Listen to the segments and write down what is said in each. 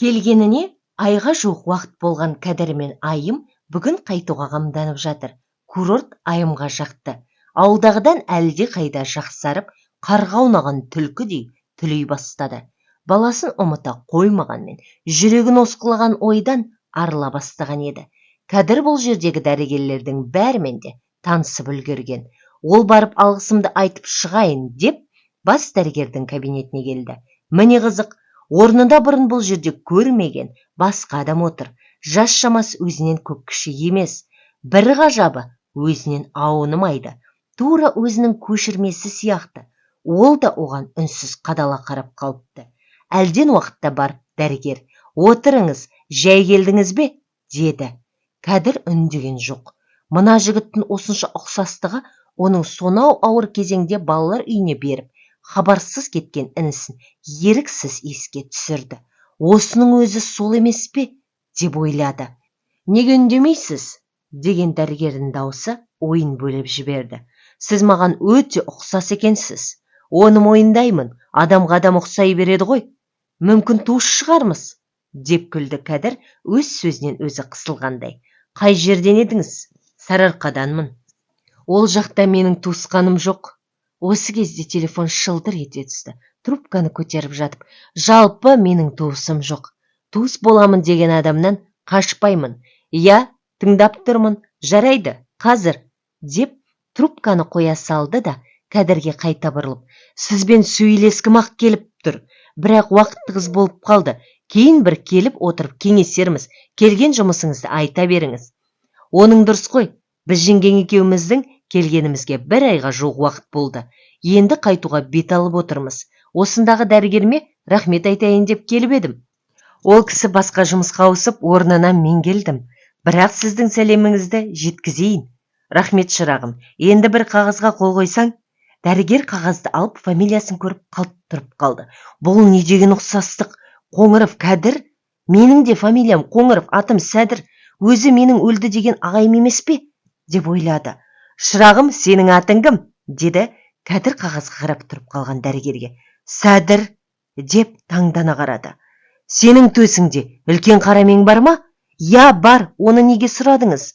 Келгеніне айға жуық уақыт болған Кәдір мен Айым бүгін қайтуға қамданып жатыр. Курорт Айымға жақты. Ауылдағыдан әлде қайда жақсарып, қарға аунаған түлкідей түлей бастады. Баласын ұмыта қоймағанмен, жүрегін осқылаған ойдан арыла бастаған еді. Кәдір бұл жердегі дәрігерлердің бәрімен де танысып үлгерген. Ол барып алғысымды айтып шығайын деп бас дәрігердің кабинетіне келді. Міне қызық, орнында бұрын бұл жерде көрмеген басқа адам отыр. Жас шамасы өзінен көп кіші емес. Бір ғажабы өзінен ауынымайды. Тура өзінің көшірмесі сияқты. Ол да оған үнсіз қадала қарап қалыпты. Әлден уақытта барып дәрігер: "Отырыңыз, жай келдіңіз бе?" деді. Кәдір үндеген жоқ. Мына жігіттің осынша ұқсастығы оның сонау ауыр кезеңде балалар үйіне беріп, хабарсыз кеткен інісін еріксіз еске түсірді. Осының өзі сол емес пе деп ойлады. "Неге үндемейсіз?" деген дәрігердің даусы ойын бөліп жіберді. "Сіз маған өте ұқсас екенсіз." "Оны мойындаймын, адамға адам ұқсай береді ғой. Мүмкін туыс шығармыз?" деп күлді Кәдір өз сөзінен өзі қысылғандай. "Қай жерден едіңіз?" "Сарыарқаданмын." "Ол жақта менің туысқаным жоқ." Осы кезде телефон шылдыр ете түсті. Трубканы көтеріп жатып: "Жалпы менің туысым жоқ. Туыс боламын деген адамнан қашпаймын." "Я, тыңдап тұрмын. Жарайды, қазір," деп трубканы қоя салды да Кәдірге қайта бұрылып: "Сізбен сөйлескім-ақ келіп тұр. Бірақ уақытыңыз болып қалды. Кейін бір келіп отырып кеңесерміз. Келген жұмысыңызды айта беріңіз." "Оның дұрыс қой. Біз жеңгең екеуміздің келгенімізге 1 айға жуық уақыт болды. Енді қайтуға бет алып отырмыз. Осындағы дәрігерме рахмет айтайын деп келіп едім. Ол кісі басқа жұмысқа ауысып, орнынан мен келдім. Бірақ сіздің сәлеміңізді жеткізейін." "Рахмет шырағым. Енді бір қағазға қол қойсаң." Дәрігер қағазды алып фамилиясын көріп қалт тұрып қалды. "Бұл не деген ұқсастық? Қоңыров Кәдір? Менің де фамилиям Қоңыров, атым Сәдір. Өзі менің өлді деген ағайым емес пе?" деп ойлады. "Шырағым, сенің атың кім?" деді Кәдір қағазға қарап тұрып қалған дәрігерге. "Сәдір" деп таңдана қарады. "Сенің төсіңде үлкен қарамен бар ма?" "Я, бар. Оны неге сұрадыңыз?"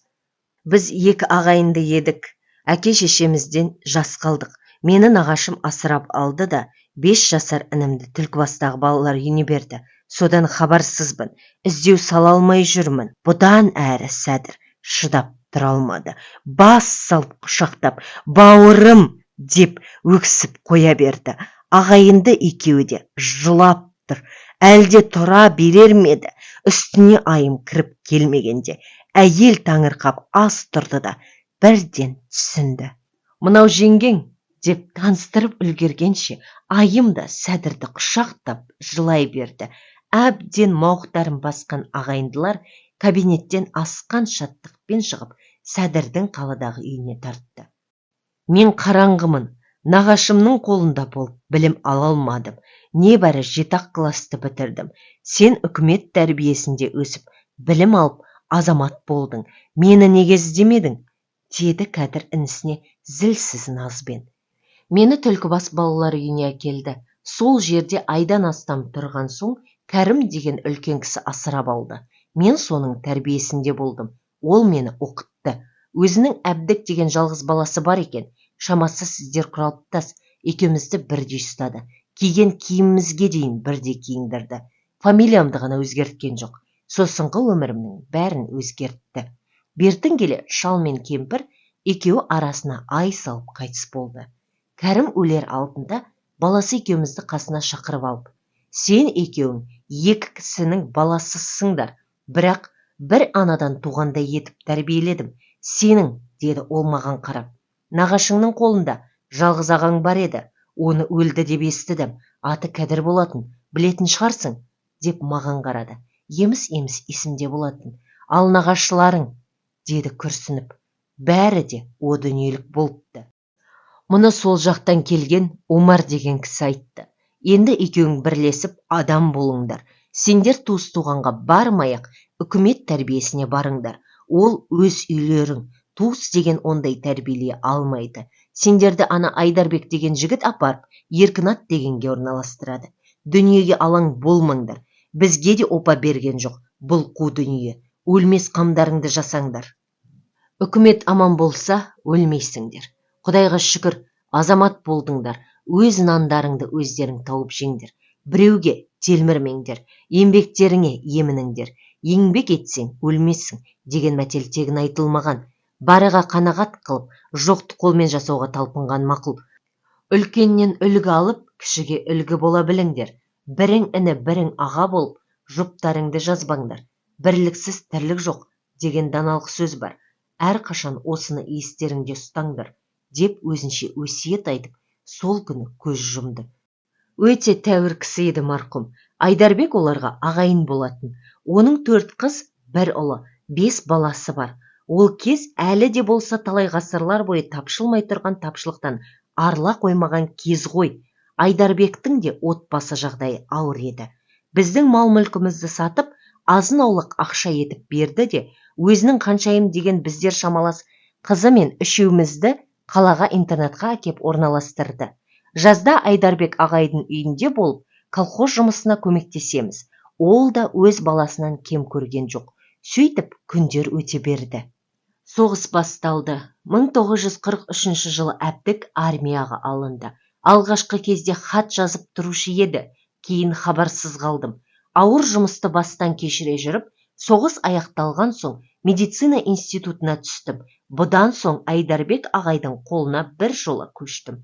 "Біз 2 ағайынды едік. Әке-шешемізден жас қалдық. Мені нағашым асырап алды да 5 жасар інімді Түлкібастағы балалар үйіне берді. Содан хабарсызбын. Іздеу сала алмай жүрмін." Бұдан әрі Сәдір шыдап тұра алмады. Бас салып құшақтап, "Бауырым!" деп өксіп қоя берді. Ағайынды екеуі де жылап тұр. Әлде тұра берер ме еді? Үстіне Айым кіріп келмегенде әйел таңырқап аз тұрды да бірден түсінді. "Мынау жеңгең" деп таныстырып үлгергенше Айым да Сәдірді құшақтап жылай берді. Әбден мауықтарын басқан ағайындылар кабинеттен асқан шаттықпен шығып Сәдірдің қаладағы үйіне тартты. "Мен қараңғымын. Нағашымның қолында болып білім ала алмадым. Небәрі 7 класты бітірдім. Сен үкімет тәрбиесінде өсіп, білім алып, азамат болдың. Мені неге іздемедің?" деді Кәдір інісіне зілсіз назбен. "Мені Түлкібас балалар үйіне әкелді. Сол жерде айдан астам тұрған соң Кәрім деген үлкен кісі асырап алды. Мен соның тәрбиесінде болдым. Ол мені оқытты. Өзінің Әбдік деген жалғыз баласы бар екен. Шамасы сіздер құралыптас. Екеумізді бірдей ұстады. Киген киімімізге дейін бірдей киіндірді. Фамилиямды ғана өзгерткен жоқ. Сосыңғы өмірімнің бәрін өзгертті." Бертін келе шал мен кемпір екеуі арасына ай салып қайтыс болды. Кәрім өлер алдында баласы екеумізді қасына шақырып алып: "Сен екеуің 2 кісінің баласысыңдар. Бірақ бір анадан туғандай етіп тәрбиеледім. Сенің," деді ол маған қарап. "Нағашыңның қолында жалғыз ағаң бар еді. Оны өлді деп естідім. Аты Кәдір болатын. Білетін шығарсың," деп маған қарады. Еміс-еміс есімде болатын. "Ал нағашыларың?" деді күрсініп. "Бәрі де о дүниелік болыпты. Мұны сол жақтан келген Омар деген кісі айтты. Енді екеуің бірлесіп адам болыңдар. Сендер туыс туғанға бармай-ақ үкімет тәрбиесіне барыңдар. Ол өз үйлерің. Туыс деген ондай тәрбиелей алмайды. Сендерді ана Айдарбек деген жігіт апарып, Еркінат дегенге орналастырады. Дүниеге алаң болмаңдар. бізге де опа берген жоқ. Бұл қу дүние. Өлмес қамдарыңды жасаңдар. Үкімет аман болса, өлмейсіңдер. Құдайға шүкір, азамат болдыңдар. Өз нандарыңды өздерің тауып жеңдер. Біреуге телмірмеңдер. Еңбектеріңе емініңдер. Еңбек етсең өлмессің деген мәтел тегін айтылмаған. Барыға қанағат қылып, жоқты қолмен жасауға талпынған мақұл. Үлкеннен үлгі алып, кішіге үлгі бола біліңдер. Бірің іні, бірің аға болып, жұптарыңды жазбаңдар. Бірліксіз тірлік жоқ деген даналық сөз бар. Әрқашан осыны естеріңде ұстаңдар, деп өзінше өсиет айтып, сол күні көз жұмды. Өте тәуір кісі еді марқұм. Айдарбек оларға ағайын болатын. Оның 4 қыз, 1 ұлы, 5 баласы бар. Ол кез әлі де болса талай ғасырлар бойы тапшылмай тұрған тапшылықтан арыла қоймаған кез ғой. Айдарбектің де отбасы жағдайы ауыр еді. Біздің мал-мүлкімізді сатып, азын-аулақ ақша етіп берді де, өзінің қаншайым деген біздер шамалас қызы мен үшеумізді қалаға интернатқа әкеп орналастырды. Жазда Айдарбек ағайдың үйінде болып, колхоз жұмысына көмектесеміз. Ол да өз баласынан кем көрген жоқ. Сөйтіп күндер өте берді. Соғыс басталды. 1943 жылы әбдік армияға алынды. Алғашқы кезде хат жазып тұрушы еді. Кейін хабарсыз қалдым. Ауыр жұмысты бастан кешіре жүріп, соғыс аяқталған соң медицина институтына түстім. Бұдан соң Айдарбек ағайдың қолына бір жола көштім.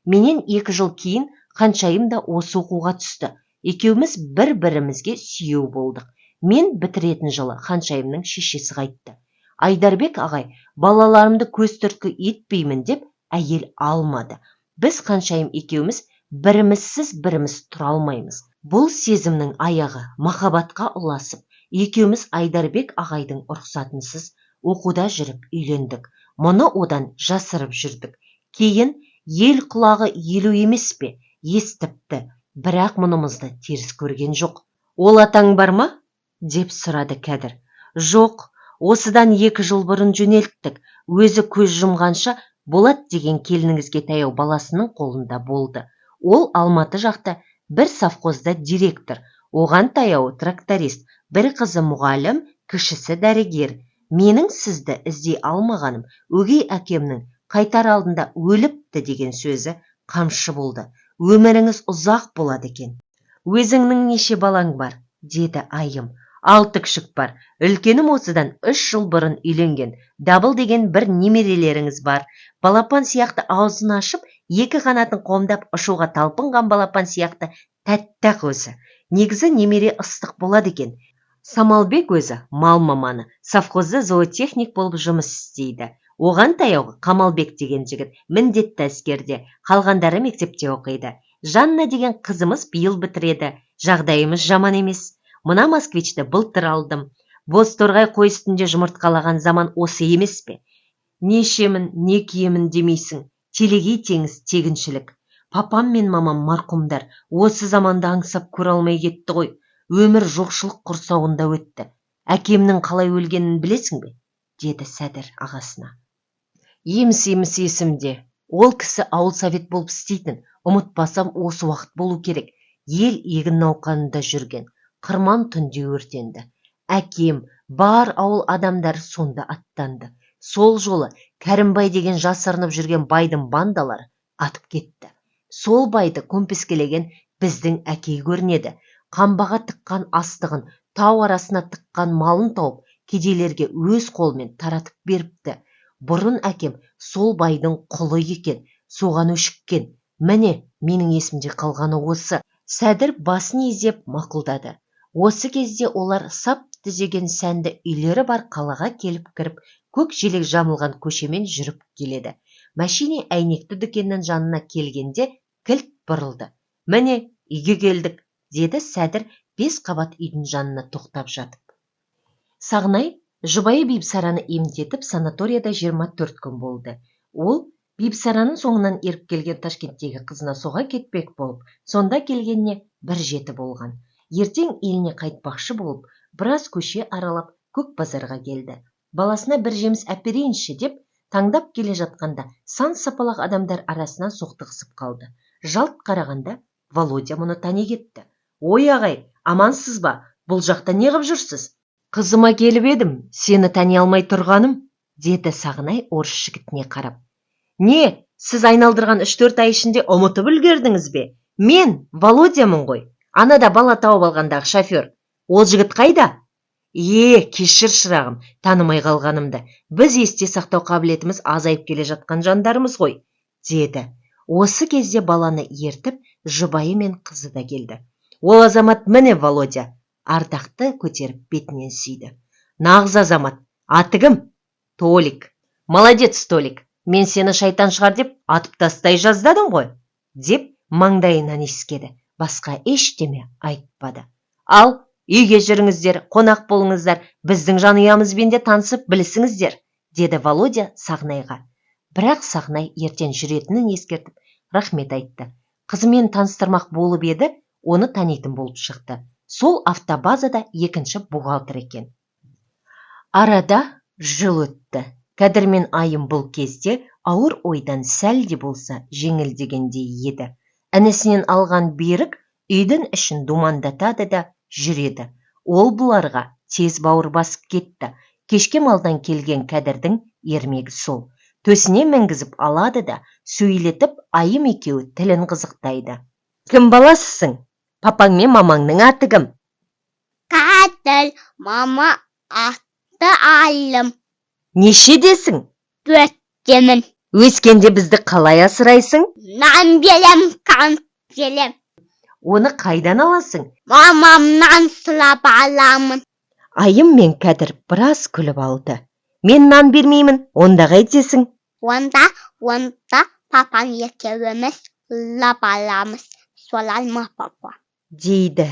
Менен 2 жыл кейін қаншайым да осы оқуға түсті. Екеуміз бір-бірімізге сүйеу болдық. Мен бітіретін жылы қаншайымның шешесі қайтты. Айдарбек ағай, балаларымды көз түрткі етпеймін деп әйел алмады. Біз қаншайым екеуміз бірімізсіз біріміз тұра алмаймыз. Бұл сезімнің аяғы махаббатқа ұласып, екеуміз Айдарбек ағайдың рұқсатынсыз оқуда жүріп үйлендік. Мұны одан жасырып жүрдік. Кейін ел құлағы елу емес пе? Естіпті, бірақ мұнымызды теріс көрген жоқ. Ол атаң бар ма? Деп сұрады Кәдір. Жоқ, осыдан 2 жыл бұрын жөнелттік. Өзі көз жұмғанша Болат деген келініңізге таяу баласының қолында болды. Ол Алматы жақта бір совхозда директор. Оған таяу тракторист, бір қызы мұғалім, кішісі дәрігер. Менің сізді іздей алмағаным өгей әкемнің қайтар алдында өліпті деген сөзі қамшы болды. Өміріңіз ұзақ болады екен. Өзіңнің неше балаң бар? Деді айым. 6 күшік бар. Үлкенім осыдан 3 жыл бұрын үйленген. Дабыл деген бір немерелеріңіз бар. Балапан сияқты аузын ашып, 2 қанатын қомдап ұшуға талпынған балапан сияқты тәттақ өзі. Негізі немере ыстық болады екен. Самалбек өзі мал маманы, совхозда зоотехник болып жұмыс істейді. Оған таяу Қамалбек деген жігіт міндетті әскерде, қалғандары мектепте оқиды. Жанна деген қызымыз биыл бітіреді. Жағдайымыз жаман емес. Мына москвичті былтыр алдым. Бозторғай қой үстінде жұмыртқалаған заман осы емес пе? Нешемін, не киемін демейсің. Телегей теңіз тегіншілік. Папам мен мамам марқұмдар. Осы заманды аңсап көре алмай кетті ғой. Өмір жоқшылық құрсауында өтті. Әкемнің қалай өлгенін білесің бе? Деді Сәдір ағасына. Еміс-еміс есімде. Ол кісі ауыл совет болып істейтін. Ұмытпасам осы уақыт болу керек. Ел егін науқанында жүрген. Қырман түнде өртенді. Әкем, бар ауыл адамдар сонда аттанды. Сол жолы Кәрімбай деген жасырынып жүрген байдың бандалары атып кетті. Сол байды көмпескелеген біздің әкей көрінеді. Қамбаға тыққан астығын, тау арасына тыққан малын тауып, кедейлерге өз қолмен таратып беріпті. Бұрын әкем сол байдың құлы екен, соған өшіккен. Міне, менің есімде қалғаны осы. Сәдір басын изеп мақұлдады. Осы кезде олар сап түзеген сәнді үйлері бар қалаға келіп кіріп, көк желек жамылған көшемен жүріп келеді. Мәшине әйнекті дүкеннің жанына келгенде кілт бұрылды. Міне, үйге келдік, деді Сәдір 5 қабат үйдің жанына тоқтап жатып. Сағынай жұбайы Бибісараны емдетіп санаторияда 24 күн болды. Ол Бибісараның соңынан еріп келген Ташкенттегі қызына соға кетпек болып, сонда келгеніне 1 жеті болған. Ертең еліне қайтпақшы болып, біраз көше аралап көк базарға келді. Баласына бір жеміс әперейінші деп, таңдап келе жатқанда сан сапалақ адамдар арасынан соқтығысып қалды. Жалт қарағанда Володя мұны тани кетті. Ой ағай, амансыз ба? Бұл жақта не қып жүрсіз? Қызыма келіп едім, сені тани алмай тұрғаным, деді Сағынай орыс жігітіне қарап. Не, сіз айналдырған 3-4 ай ішінде ұмытып үлгердіңіз бе? Мен Володямын ғой. Анада бала тауып алғандағы шофер. Ол жігіт қайда? Кешір шырағым, танымай қалғанымды. Біз есте сақтау қабілетіміз азайып келе жатқан жандармыз ғой, деді. Осы кезде баланы ертіп, жұбайы мен қызы да келді. Ол азамат міне Володя. Ардақты көтеріп бетінен сүйді. Нағыз азамат. Аты кім? Толик. Молодец, Толик. Мен сені шайтан шығар деп атып тастай жаздадың ғой, деп маңдайынан иіскеді. Басқа ештеме айтпады. Ал, үйге жүріңіздер, қонақ болыңыздар, біздің жанұямызбен де танысып білісіңіздер, деді Володя Сағынайға. Бірақ Сағынай ертең жүретінін ескертіп, рахмет айтты. Қызымен таныстырмақ болып еді, оны танитын болып шықты. Сол автобазада екінші бухгалтер екен. Арада жыл өтті. Кәдір мен Айым бұл кезде ауыр ойдан сәл де болса жеңілдегендей еді. Інісінен алған берік үйдің ішін думандатады да жүреді. Ол бұларға тез бауыр басып кетті. Кешке малдан келген Кәдірдің ермегі сол. Төсіне мінгізіп алады да, сөйлетіп Айым екеуі тілін қызықтайды. Кім баласысың? Папаң мен мамаңның аты кім? Кәдір, мама аты Айым. Нешедесің? 4-темін. Өскенде бізді қалай асырайсың? Нан берем, қант берем. Оны қайдан аласың? Мамамнан сұрап аламын. Айым мен Кәдір біраз күліп алды. Мен нан бермеймін, онда қайтесің? Онда папан екеуіміз сұрап аламыз. Солай ма, папа? Дейді.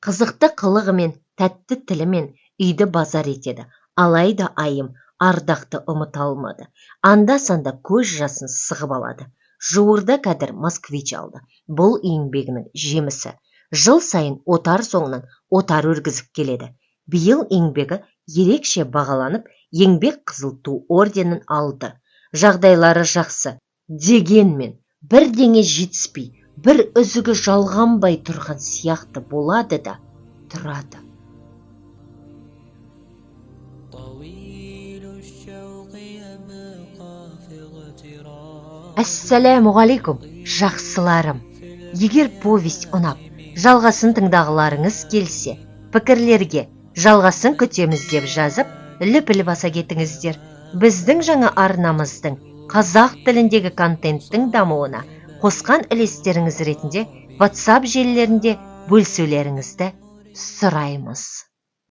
Қызықты қылығымен, тәтті тілімен үйді базар етеді. Алайда Айым Ардақты ұмыта алмады. Анда-санда көз жасын сығып алады. Жуырда Кәдір москвич алды. Бұл еңбегінің жемісі. Жыл сайын отар соңынан отар өргізіп келеді. Биыл еңбегі ерекше бағаланып, еңбек қызыл ту орденін алды. Жағдайлары жақсы. Дегенмен, бірдеңе жетіспей, бір үзігі жалғанбай тұрған сияқты болады да тұрады. Әссәләмуғалейкум, жақсыларым. Егер повесть ұнап, жалғасын тыңдағыларыңыз келсе, пікірлерге жалғасын күтеміз деп жазып, лүпіл баса кетіңіздер. Біздің жаңа арнамыздың қазақ тіліндегі контенттің дамуына қосқан үлестеріңіз ретінде WhatsApp желілерінде бөлісулеріңізді сұраймыз.